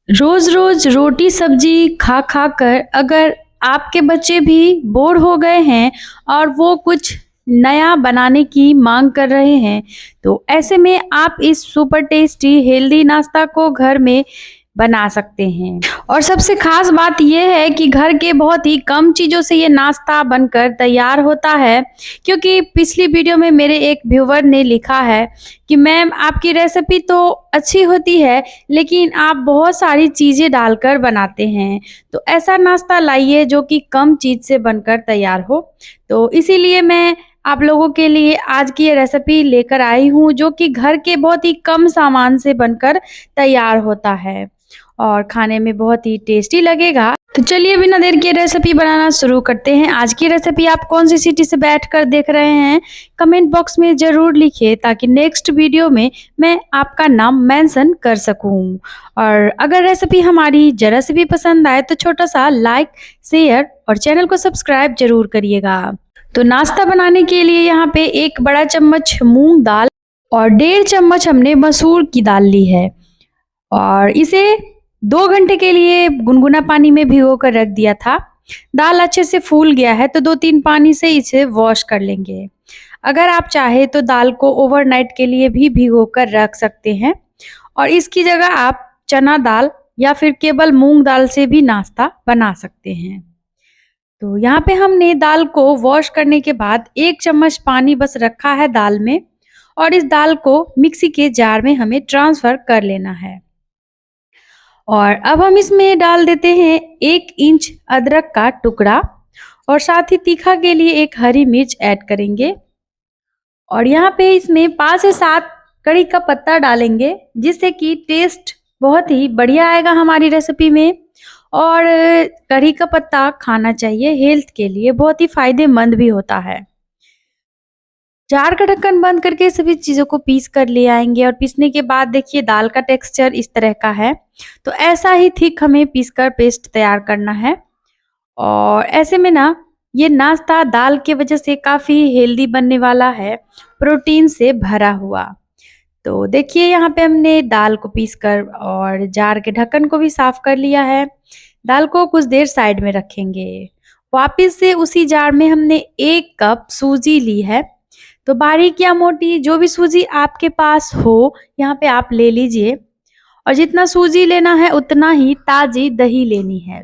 रोज रोज रोटी सब्जी खा खा कर अगर आपके बच्चे भी बोर हो गए हैं और वो कुछ नया बनाने की मांग कर रहे हैं, तो ऐसे में आप इस सुपर टेस्टी हेल्दी नाश्ता को घर में बना सकते हैं। और सबसे खास बात ये है कि घर के बहुत ही कम चीज़ों से ये नाश्ता बनकर तैयार होता है। क्योंकि पिछली वीडियो में मेरे एक व्यूवर ने लिखा है कि मैम आपकी रेसिपी तो अच्छी होती है, लेकिन आप बहुत सारी चीज़ें डालकर बनाते हैं। तो ऐसा नाश्ता लाइए जो कि कम चीज़ से बनकर तैयार हो। तो इसीलिए मैं आप लोगों के लिए आज की ये रेसिपी लेकर आई हूँ, जो कि घर के बहुत ही कम सामान से बनकर तैयार होता है और खाने में बहुत ही टेस्टी लगेगा। तो चलिए बिना देर के रेसिपी बनाना शुरू करते हैं। आज की रेसिपी आप कौन सी सिटी से बैठकर देख रहे हैं, कमेंट बॉक्स में ज़रूर लिखिए, ताकि नेक्स्ट वीडियो में मैं आपका नाम मेंशन कर सकूं। और अगर रेसिपी हमारी ज़रा से भी पसंद आए तो छोटा सा लाइक, शेयर और चैनल को सब्सक्राइब जरूर करिएगा। तो नाश्ता बनाने के लिए यहाँ पे 1 बड़ा चम्मच मूंग दाल और 1.5 चम्मच हमने मसूर की दाल ली है और इसे 2 घंटे के लिए गुनगुना पानी में भिगो कर रख दिया था। दाल अच्छे से फूल गया है तो 2-3 पानी से इसे वॉश कर लेंगे। अगर आप चाहे तो दाल को ओवरनाइट के लिए भी भिगो कर रख सकते हैं और इसकी जगह आप चना दाल या फिर केवल मूंग दाल से भी नाश्ता बना सकते हैं। तो यहाँ पे हमने दाल को वॉश करने के बाद 1 चम्मच पानी बस रखा है दाल में और इस दाल को मिक्सी के जार में हमें ट्रांसफ़र कर लेना है। और अब हम इसमें डाल देते हैं 1 इंच अदरक का टुकड़ा और साथ ही तीखा के लिए 1 हरी मिर्च ऐड करेंगे। और यहाँ पे इसमें 5 से 7 कड़ी का पत्ता डालेंगे, जिससे कि टेस्ट बहुत ही बढ़िया आएगा हमारी रेसिपी में। और कड़ी का पत्ता खाना चाहिए, हेल्थ के लिए बहुत ही फायदेमंद भी होता है। जार का ढक्कन बंद करके सभी चीज़ों को पीस कर ले आएंगे और पीसने के बाद देखिए दाल का टेक्सचर इस तरह का है। तो ऐसा ही थिक हमें पीस कर पेस्ट तैयार करना है। और ऐसे में ना ये नाश्ता दाल के वजह से काफ़ी हेल्दी बनने वाला है, प्रोटीन से भरा हुआ। तो देखिए यहाँ पे हमने दाल को पीस कर और जार के ढक्कन को भी साफ कर लिया है। दाल को कुछ देर साइड में रखेंगे। वापस से उसी जार में हमने 1 कप सूजी ली है। तो बारीक या मोटी जो भी सूजी आपके पास हो, यहाँ पे आप ले लीजिए। और जितना सूजी लेना है उतना ही ताज़ी दही लेनी है।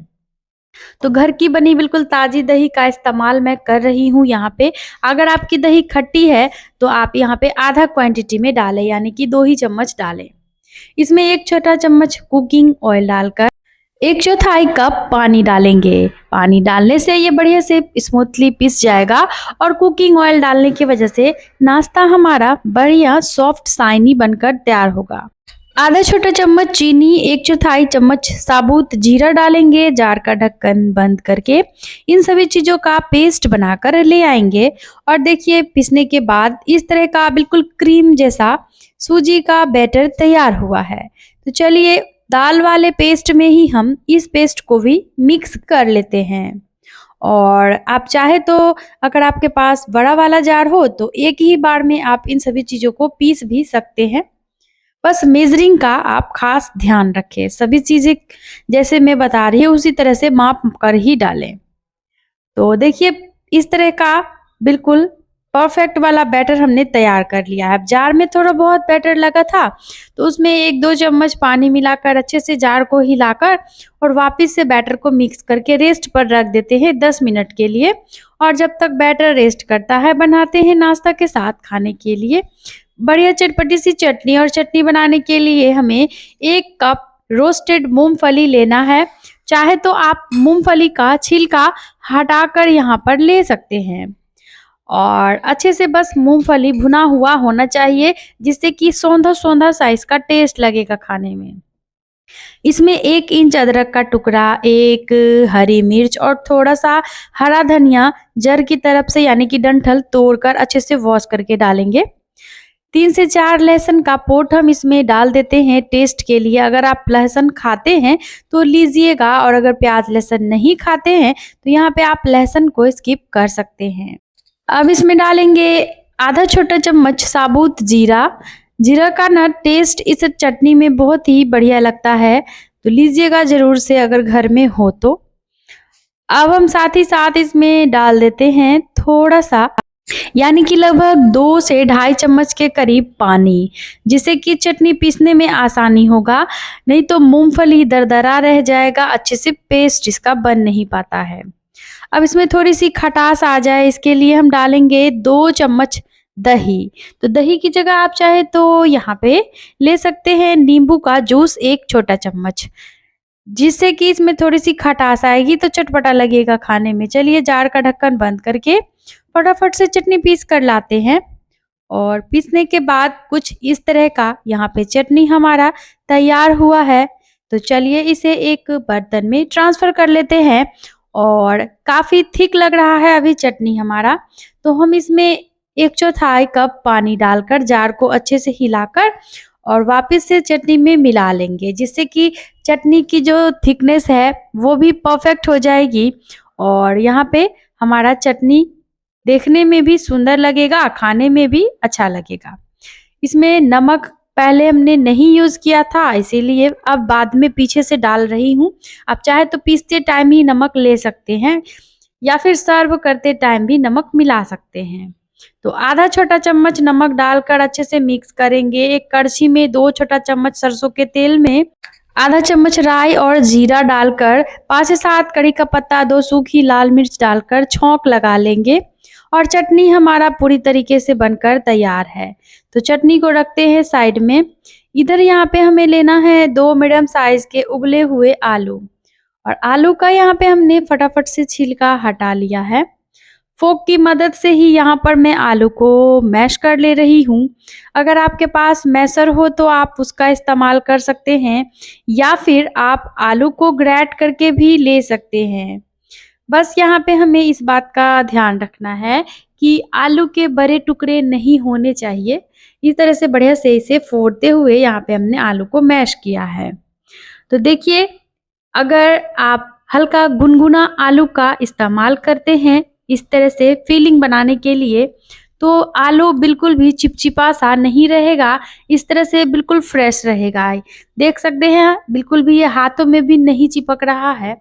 तो घर की बनी बिल्कुल ताज़ी दही का इस्तेमाल मैं कर रही हूँ यहाँ पे। अगर आपकी दही खट्टी है तो आप यहाँ पे आधा क्वांटिटी में डालें, यानी कि 2 ही चम्मच डालें। इसमें 1 छोटा चम्मच कुकिंग ऑयल डालकर 1/4 कप पानी डालेंगे। पानी डालने से ये बढ़िया से स्मूथली पिस जाएगा और कुकिंग ऑयल डालने की वजह से नाश्ता हमारा बढ़िया सॉफ्ट शाइनी बनकर तैयार होगा। आधा छोटा चम्मच चीनी, 1/4 चम्मच साबुत जीरा डालेंगे। जार का ढक्कन बंद करके इन सभी चीज़ों का पेस्ट बनाकर ले आएंगे। और देखिए पिसने के बाद इस तरह का बिल्कुल क्रीम जैसा सूजी का बैटर तैयार हुआ है। तो चलिए दाल वाले पेस्ट में ही हम इस पेस्ट को भी मिक्स कर लेते हैं। और आप चाहे तो अगर आपके पास बड़ा वाला जार हो तो एक ही बार में आप इन सभी चीज़ों को पीस भी सकते हैं। बस मेजरिंग का आप खास ध्यान रखें, सभी चीज़ें जैसे मैं बता रही हूँ उसी तरह से माप कर ही डालें। तो देखिए इस तरह का बिल्कुल परफेक्ट वाला बैटर हमने तैयार कर लिया है। अब जार में थोड़ा बहुत बैटर लगा था तो उसमें 1-2 चम्मच पानी मिलाकर अच्छे से जार को हिलाकर और वापस से बैटर को मिक्स करके रेस्ट पर रख देते हैं 10 मिनट के लिए। और जब तक बैटर रेस्ट करता है बनाते हैं नाश्ता के साथ खाने के लिए बढ़िया चटपटी सी चटनी। और चटनी बनाने के लिए हमें 1 कप रोस्टेड मूंगफली लेना है। चाहे तो आप मूंगफली का छिलका हटाकर यहाँ पर ले सकते हैं। और अच्छे से बस मूंगफली भुना हुआ होना चाहिए, जिससे कि सौंधा सौंधा सा इसका टेस्ट लगेगा खाने में। इसमें 1 इंच अदरक का टुकड़ा, 1 हरी मिर्च और थोड़ा सा हरा धनिया जड़ की तरफ से यानी कि डंठल तोड़कर अच्छे से वॉश करके डालेंगे। 3 से 4 लहसुन का पोट हम इसमें डाल देते हैं टेस्ट के लिए। अगर आप लहसुन खाते हैं तो लीजिएगा, और अगर प्याज लहसुन नहीं खाते हैं तो यहाँ पे आप लहसुन को स्किप कर सकते हैं। अब इसमें डालेंगे आधा छोटा चम्मच साबुत जीरा। जीरा का ना टेस्ट इस चटनी में बहुत ही बढ़िया लगता है। तो लीजिएगा ज़रूर से अगर घर में हो तो। अब हम साथ ही साथ इसमें डाल देते हैं थोड़ा-सा, यानी कि लगभग 2 से ढाई चम्मच के करीब पानी, जिससे कि चटनी पीसने में आसानी होगा, नहीं तो मूँगफली दरदरा रह जाएगा, अच्छे से पेस्ट इसका बन नहीं पाता है। अब इसमें थोड़ी-सी खटास आ जाए, इसके लिए हम डालेंगे 2 चम्मच दही। तो दही की जगह आप चाहे तो यहाँ पे ले सकते हैं नींबू का जूस 1 छोटा चम्मच, जिससे कि इसमें थोड़ी-सी खटास आएगी तो चटपटा लगेगा खाने में। चलिए जार का ढक्कन बंद करके फटाफट से चटनी पीस कर लाते हैं। और पीसने के बाद कुछ इस तरह का यहाँ पे चटनी हमारा तैयार हुआ है। तो चलिए इसे एक बर्तन में ट्रांसफ़र कर लेते हैं। और काफ़ी थिक लग रहा है अभी चटनी हमारा, तो हम इसमें 1/4 कप पानी डालकर जार को अच्छे से हिलाकर और वापस से चटनी में मिला लेंगे, जिससे कि चटनी की जो थिकनेस है वो भी परफेक्ट हो जाएगी। और यहाँ पे हमारा चटनी देखने में भी सुंदर लगेगा, खाने में भी अच्छा लगेगा। इसमें नमक पहले हमने नहीं यूज़ किया था, इसीलिए अब बाद में पीछे से डाल रही हूँ। आप चाहे तो पीसते टाइम ही नमक ले सकते हैं या फिर सर्व करते टाइम भी नमक मिला सकते हैं। तो आधा छोटा चम्मच नमक डालकर अच्छे से मिक्स करेंगे। एक कड़छी में 2 छोटा चम्मच सरसों के तेल में आधा चम्मच राई और जीरा डालकर 5 से 7 कड़ी का पत्ता, 2 सूखी लाल मिर्च डालकर छौंक लगा लेंगे। और चटनी हमारा पूरी तरीके से बनकर तैयार है। तो चटनी को रखते हैं साइड में। इधर यहाँ पे हमें लेना है 2 मीडियम साइज़ के उबले हुए आलू। और आलू का यहाँ पे हमने फटाफट से छिलका हटा लिया है। फ़ोर्क की मदद से ही यहाँ पर मैं आलू को मैश कर ले रही हूँ। अगर आपके पास मैशर हो तो आप उसका इस्तेमाल कर सकते हैं, या फिर आप आलू को ग्रेट करके भी ले सकते हैं। बस यहाँ पे हमें इस बात का ध्यान रखना है कि आलू के बड़े टुकड़े नहीं होने चाहिए। इस तरह से बढ़िया से इसे फोड़ते हुए यहाँ पे हमने आलू को मैश किया है। तो देखिए, अगर आप हल्का गुनगुना आलू का इस्तेमाल करते हैं इस तरह से फिलिंग बनाने के लिए, तो आलू बिल्कुल भी चिपचिपा सा नहीं रहेगा, इस तरह से बिल्कुल फ्रेश रहेगा। देख सकते हैं बिल्कुल भी ये हाथों में भी नहीं चिपक रहा है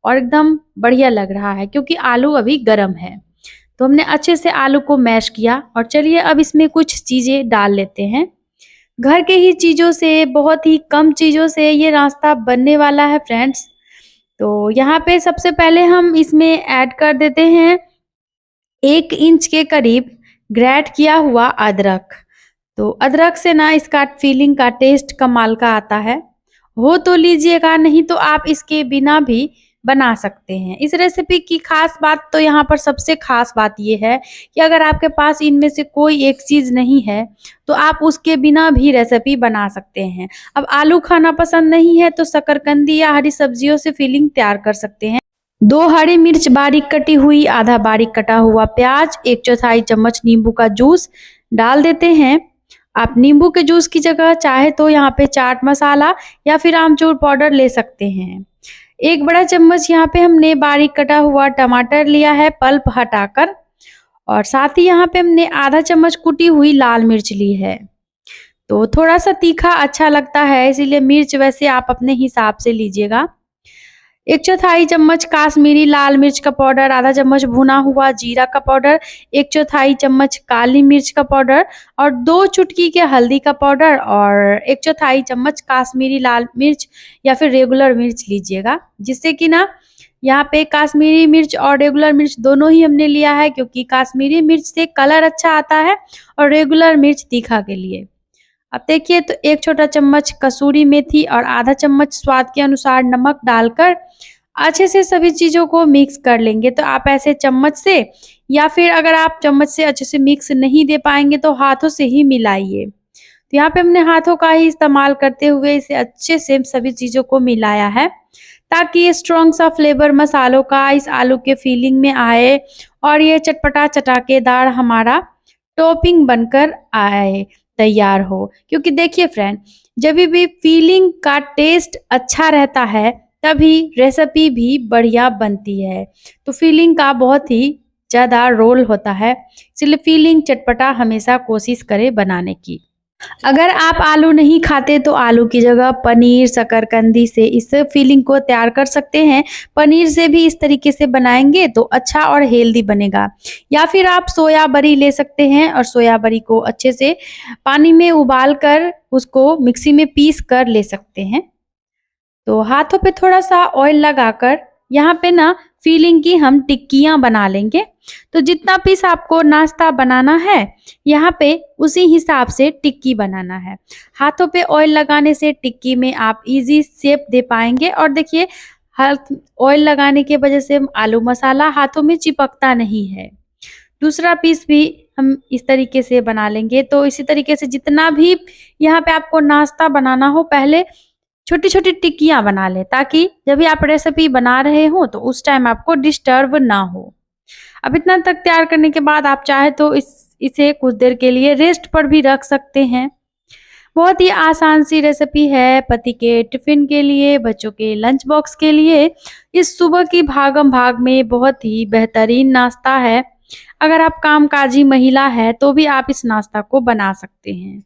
और एकदम बढ़िया लग रहा है, क्योंकि आलू अभी गर्म है। तो हमने अच्छे से आलू को मैश किया और चलिए अब इसमें कुछ चीज़ें डाल लेते हैं। घर के ही चीज़ों से, बहुत ही कम चीज़ों से ये नाश्ता बनने वाला है फ्रेंड्स। तो यहाँ पे सबसे पहले हम इसमें ऐड कर देते हैं 1 इंच के करीब ग्रेट किया हुआ अदरक। तो अदरक से ना इसका फीलिंग का टेस्ट कमाल का आता है। हो तो लीजिएगा, नहीं तो आप इसके बिना भी बना सकते हैं। इस रेसिपी की खास बात तो यहाँ पर सबसे खास बात ये है कि अगर आपके पास इनमें से कोई एक चीज़ नहीं है, तो आप उसके बिना भी रेसिपी बना सकते हैं। अब आलू खाना पसंद नहीं है तो शकरकंदी या हरी सब्जियों से फिलिंग तैयार कर सकते हैं। 2 हरी मिर्च बारीक कटी हुई, आधा बारीक कटा हुआ प्याज, 1/4 चम्मच नींबू का जूस डाल देते हैं। आप नींबू के जूस की जगह चाहे तो यहाँ पे चाट मसाला या फिर आमचूर पाउडर ले सकते हैं। 1 बड़ा चम्मच यहाँ पे हमने बारीक कटा हुआ टमाटर लिया है पल्प हटाकर, और साथ ही यहाँ पे हमने आधा चम्मच कुटी हुई लाल मिर्च ली है। तो थोड़ा-सा तीखा अच्छा लगता है, इसीलिए मिर्च वैसे आप अपने हिसाब से लीजिएगा। 1/4 चम्मच काश्मीरी लाल मिर्च का पाउडर, आधा चम्मच भुना हुआ जीरा का पाउडर, 1/4 चम्मच काली मिर्च का पाउडर और 2 चुटकी के हल्दी का पाउडर और 1/4 चम्मच काश्मीरी लाल मिर्च या फिर रेगुलर मिर्च लीजिएगा, जिससे कि ना यहाँ पे काश्मीरी मिर्च और रेगुलर मिर्च दोनों ही हमने लिया है, क्योंकि काश्मीरी मिर्च से कलर अच्छा आता है और रेगुलर मिर्च तीखा के लिए। अब देखिए, तो 1 छोटा चम्मच कसूरी मेथी और आधा चम्मच स्वाद के अनुसार नमक डालकर अच्छे से सभी चीज़ों को मिक्स कर लेंगे। तो आप ऐसे चम्मच से, या फिर अगर आप चम्मच से अच्छे से मिक्स नहीं दे पाएँगे तो हाथों से ही मिलाइए। तो यहाँ पे हमने हाथों का ही इस्तेमाल करते हुए इसे अच्छे से सभी चीज़ों को मिलाया है, ताकि ये स्ट्रॉन्ग सा फ्लेवर मसालों का इस आलू के फिलिंग में आए और ये चटपटा चटाकेदार हमारा टॉपिंग बनकर आए, तैयार हो। क्योंकि देखिए फ्रेंड, जब भी फीलिंग का टेस्ट अच्छा रहता है तभी रेसिपी भी बढ़िया बनती है। तो फीलिंग का बहुत ही ज़्यादा रोल होता है, इसलिए फीलिंग चटपटा हमेशा कोशिश करें बनाने की। अगर आप आलू नहीं खाते तो आलू की जगह पनीर, शकरकंदी से इस फिलिंग को तैयार कर सकते हैं। पनीर से भी इस तरीके से बनाएँगे तो अच्छा और हेल्दी बनेगा। या फिर आप सोया बड़ी ले सकते हैं और सोया बड़ी को अच्छे से पानी में उबाल कर उसको मिक्सी में पीस कर ले सकते हैं। तो हाथों पे थोड़ा-सा ऑयल लगाकर यहाँ पे ना फिलिंग की हम टिक्कियाँ बना लेंगे। तो जितना पीस आपको नाश्ता बनाना है, यहाँ पे उसी हिसाब से टिक्की बनाना है। हाथों पे ऑयल लगाने से टिक्की में आप ईज़ी शेप दे पाएँगे और देखिए हाथ ऑयल लगाने की वजह से आलू मसाला हाथों में चिपकता नहीं है। दूसरा पीस भी हम इस तरीके से बना लेंगे। तो इसी तरीके से जितना भी यहाँ पे आपको नाश्ता बनाना हो, पहले छोटी-छोटी टिक्कियाँ बना लें, ताकि जब भी आप रेसिपी बना रहे हो तो उस टाइम आपको डिस्टर्ब ना हो। अब इतना तक तैयार करने के बाद आप चाहे तो इसे कुछ देर के लिए रेस्ट पर भी रख सकते हैं। बहुत ही आसान सी रेसिपी है, पति के टिफ़िन के लिए, बच्चों के लंच बॉक्स के लिए, इस सुबह की भागम-भाग में बहुत ही बेहतरीन नाश्ता है। अगर आप कामकाजी महिला हैं तो भी आप इस नाश्ता को बना सकते हैं।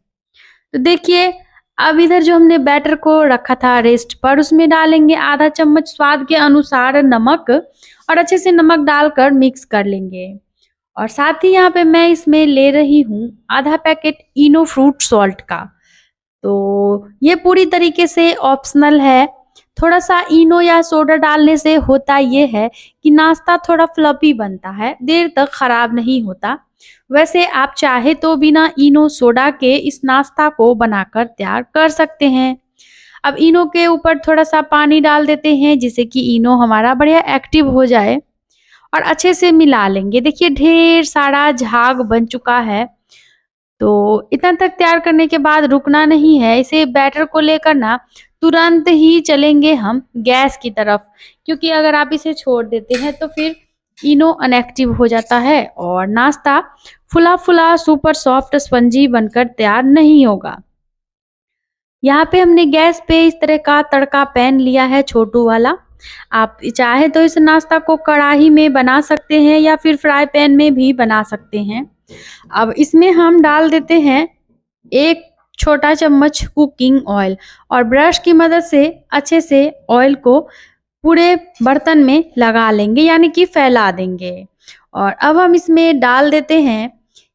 तो देखिए, अब इधर जो हमने बैटर को रखा था रेस्ट पर, उसमें डालेंगे आधा चम्मच स्वाद के अनुसार नमक और अच्छे से नमक डालकर मिक्स कर लेंगे। और साथ ही यहाँ पे मैं इसमें ले रही हूँ आधा पैकेट इनो फ्रूट सॉल्ट का। तो ये पूरी तरीके से ऑप्शनल है। थोड़ा-सा इनो या सोडा डालने से होता ये है कि नाश्ता थोड़ा फ्लफी बनता है, देर तक खराब नहीं होता। वैसे आप चाहे तो बिना इनो सोडा के इस नाश्ता को बनाकर तैयार कर सकते हैं। अब इनो के ऊपर थोड़ा-सा पानी डाल देते हैं जिससे कि इनो हमारा बढ़िया एक्टिव हो जाए और अच्छे से मिला लेंगे। देखिए ढेर सारा झाग बन चुका है। तो इतना तक तैयार करने के बाद रुकना नहीं है, इसे बैटर को लेकर ना तुरंत ही चलेंगे हम गैस की तरफ, क्योंकि अगर आप इसे छोड़ देते हैं तो फिर इनो इनएक्टिव हो जाता है और नाश्ता फुला-फुला सुपर सॉफ्ट स्पंजी बनकर तैयार नहीं होगा। यहाँ पे हमने गैस पे इस तरह का तड़का पैन लिया है छोटू वाला। आप चाहे तो इस नाश्ता को कढ़ाई में बना सकते हैं या फिर फ्राई पैन में भी बना सकते हैं। अब इसमें हम डाल देते हैं 1 छोटा चम्मच कुकिंग ऑयल और ब्रश की मदद से अच्छे से ऑयल को पूरे बर्तन में लगा लेंगे, यानी कि फैला देंगे। और अब हम इसमें डाल देते हैं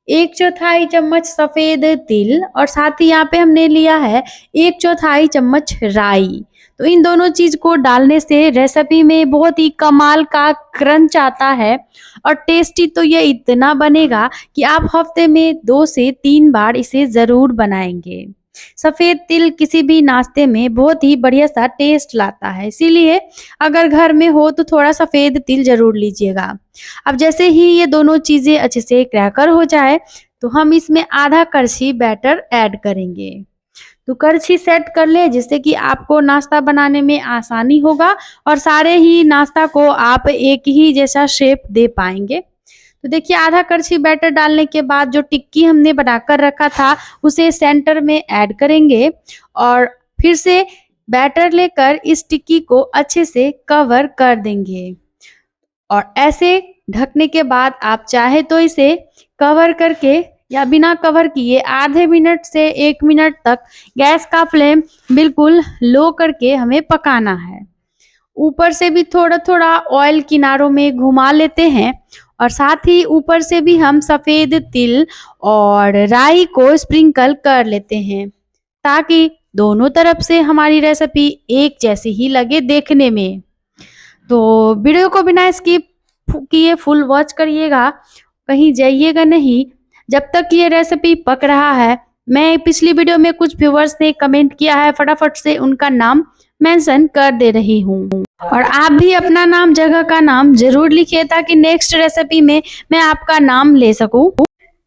1/4 चम्मच सफ़ेद तिल और साथ ही यहाँ पे हमने लिया है 1/4 चम्मच राई। तो इन दोनों चीज़ को डालने से रेसिपी में बहुत ही कमाल का क्रंच आता है और टेस्टी तो ये इतना बनेगा कि आप हफ्ते में 2 से 3 बार इसे ज़रूर बनाएँगे। सफ़ेद तिल किसी भी नाश्ते में बहुत ही बढ़िया सा टेस्ट लाता है, इसीलिए अगर घर में हो तो थोड़ा सफ़ेद तिल ज़रूर लीजिएगा। अब जैसे ही ये दोनों चीज़ें अच्छे से क्रैकर हो जाए तो हम इसमें आधा कड़छी बैटर ऐड करेंगे। तो कड़छी सेट कर लें जिससे कि आपको नाश्ता बनाने में आसानी होगा और सारे ही नाश्ता को आप एक ही जैसा शेप दे पाएँगे। तो देखिए आधा कड़छी बैटर डालने के बाद जो टिक्की हमने बनाकर रखा था उसे सेंटर में ऐड करेंगे और फिर से बैटर लेकर इस टिक्की को अच्छे से कवर कर देंगे। और ऐसे ढकने के बाद आप चाहे तो इसे कवर करके या बिना कवर किए आधे मिनट से 1 मिनट तक गैस का फ्लेम बिल्कुल लो करके हमें पकाना है। ऊपर से भी थोड़ा-थोड़ा ऑयल किनारों में घुमा लेते हैं और साथ ही ऊपर से भी हम सफ़ेद तिल और राई को स्प्रिंकल कर लेते हैं, ताकि दोनों तरफ से हमारी रेसिपी एक जैसी ही लगे देखने में। तो वीडियो को बिना स्किप किए फुल वॉच करिएगा, कहीं जाइएगा नहीं जब तक ये रेसिपी पक रहा है। मैं पिछली वीडियो में कुछ व्यूअर्स ने कमेंट किया है, फटाफट से उनका नाम मेंशन कर दे रही हूँ और आप भी अपना नाम जगह का नाम जरूर लिखिए ताकि नेक्स्ट रेसिपी में मैं आपका नाम ले सकूं।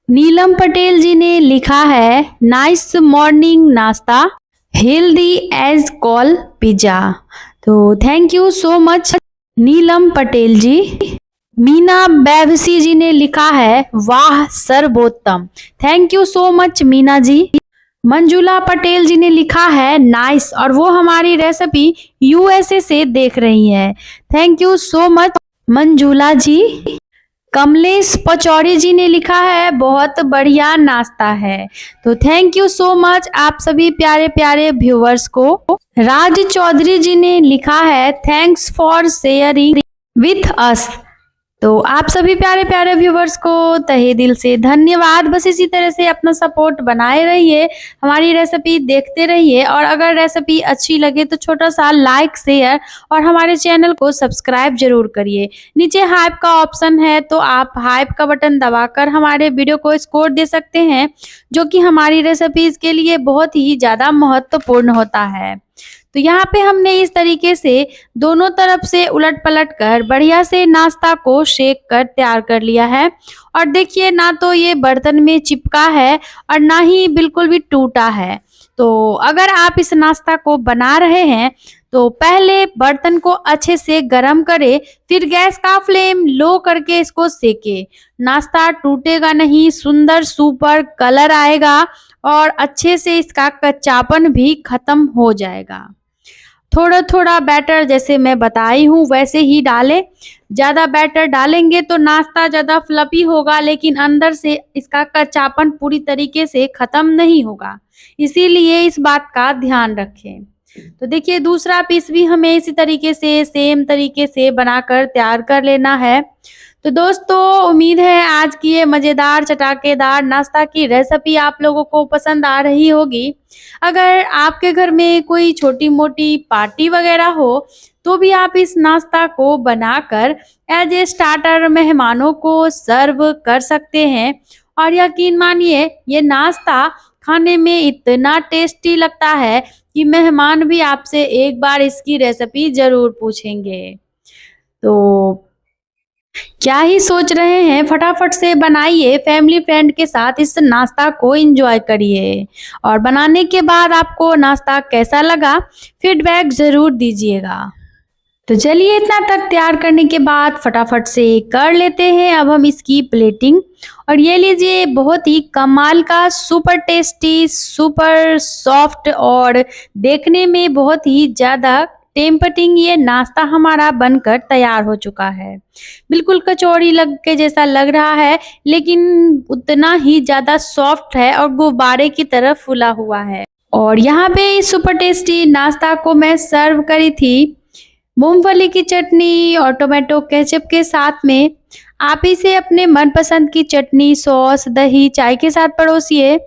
नीलम पटेल जी ने लिखा है नाइस मॉर्निंग नाश्ता हेल्दी एज कॉल पिज्जा। तो thank you so much Neelam Patel ji. Meena Baibhasi ji ने लिखा है वाह सर्वोत्तम। Thank you so much Meena ji. Manjula Patel ji ने लिखा है नाइस और वो हमारी रेसिपी यूएसए से देख रही है। Thank you so much Manjula ji. Kamlesh Pachauri ji ने लिखा है बहुत बढ़िया नाश्ता है। तो थैंक यू सो मच आप सभी प्यारे प्यारे व्यूवर्स को। राज चौधरी जी ने लिखा है thanks for sharing with us. तो आप सभी प्यारे प्यारे व्यूवर्स को तहे दिल से धन्यवाद। बस इसी तरह से अपना सपोर्ट बनाए रहिए, हमारी रेसिपी देखते रहिए और अगर रेसिपी अच्छी लगे तो छोटा सा लाइक शेयर और हमारे चैनल को सब्सक्राइब जरूर करिए। नीचे हाइप का ऑप्शन है तो आप हाइप का बटन दबाकर हमारे वीडियो को स्कोर दे सकते हैं, जो कि हमारी रेसिपीज के लिए बहुत ही ज़्यादा महत्वपूर्ण होता है। तो यहाँ पे हमने इस तरीके से दोनों तरफ से उलट पलट कर बढ़िया से नाश्ता को शेक कर तैयार कर लिया है। और देखिए ना तो ये बर्तन में चिपका है और ना ही बिल्कुल भी टूटा है। तो अगर आप इस नाश्ता को बना रहे हैं तो पहले बर्तन को अच्छे से गर्म करें, फिर गैस का फ्लेम लो करके इसको सेके। नाश्ता टूटेगा नहीं, सुंदर सुपर कलर आएगा और अच्छे से इसका कच्चापन भी खत्म हो जाएगा। थोड़ा थोड़ा बैटर जैसे मैं बताई हूँ वैसे ही डालें। ज़्यादा बैटर डालेंगे तो नाश्ता ज़्यादा फ्लफी होगा, लेकिन अंदर से इसका कच्चापन पूरी तरीके से ख़त्म नहीं होगा, इसीलिए इस बात का ध्यान रखें। तो देखिए दूसरा पीस भी हमें इसी तरीके से सेम तरीके से बनाकर तैयार कर लेना है। तो दोस्तों उम्मीद है आज की ये मज़ेदार चटाकेदार नाश्ता की रेसिपी आप लोगों को पसंद आ रही होगी। अगर आपके घर में कोई छोटी मोटी पार्टी वगैरह हो तो भी आप इस नाश्ता को बनाकर एज ए स्टार्टर मेहमानों को सर्व कर सकते हैं। और यकीन मानिए ये नाश्ता खाने में इतना टेस्टी लगता है कि मेहमान भी आपसे एक बार इसकी रेसिपी ज़रूर पूछेंगे। तो क्या ही सोच रहे हैं, फटाफट से बनाइए, फैमिली फ्रेंड के साथ इस नाश्ता को एंजॉय करिए और बनाने के बाद आपको नाश्ता कैसा लगा फीडबैक ज़रूर दीजिएगा। तो चलिए इतना तक तैयार करने के बाद फटाफट से कर लेते हैं अब हम इसकी प्लेटिंग। और ये लीजिए बहुत ही कमाल का सुपर टेस्टी सुपर सॉफ्ट और देखने में बहुत ही ज़्यादा टेम्पटिंग ये नाश्ता हमारा बनकर तैयार हो चुका है। बिल्कुल कचौड़ी लग के जैसा लग रहा है, लेकिन उतना ही ज़्यादा सॉफ्ट है और गुब्बारे की तरह फूला हुआ है। और यहाँ पे इस सुपर टेस्टी नाश्ता को मैं सर्व करी थी मूंगफली की चटनी और टोमेटो केचप के साथ में। आप इसे अपने मनपसंद की चटनी सॉस दही चाय के साथ परोसिए।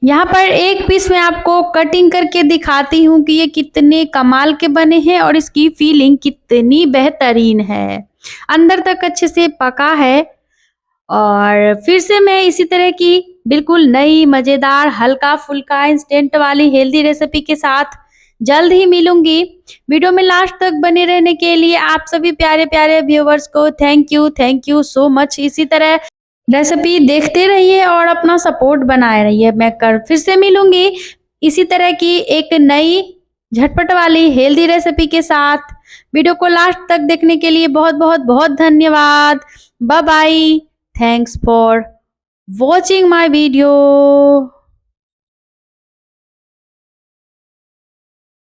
यहाँ पर एक पीस मैं आपको कटिंग करके दिखाती हूँ कि ये कितने कमाल के बने हैं और इसकी फीलिंग कितनी बेहतरीन है, अंदर तक अच्छे से पका है। और फिर से मैं इसी तरह की बिल्कुल नई मज़ेदार हल्का फुल्का इंस्टेंट वाली हेल्दी रेसिपी के साथ जल्द ही मिलूंगी। वीडियो में लास्ट तक बने रहने के लिए आप सभी प्यारे प्यारे व्यूवर्स को थैंक यू सो मच। इसी तरह रेसिपी देखते रहिए और अपना सपोर्ट बनाए रहिए। मैं कर फिर से मिलूंगी इसी तरह की एक नई झटपट वाली हेल्दी रेसिपी के साथ। वीडियो को लास्ट तक देखने के लिए बहुत बहुत बहुत धन्यवाद। Bye bye, thanks for watching my video.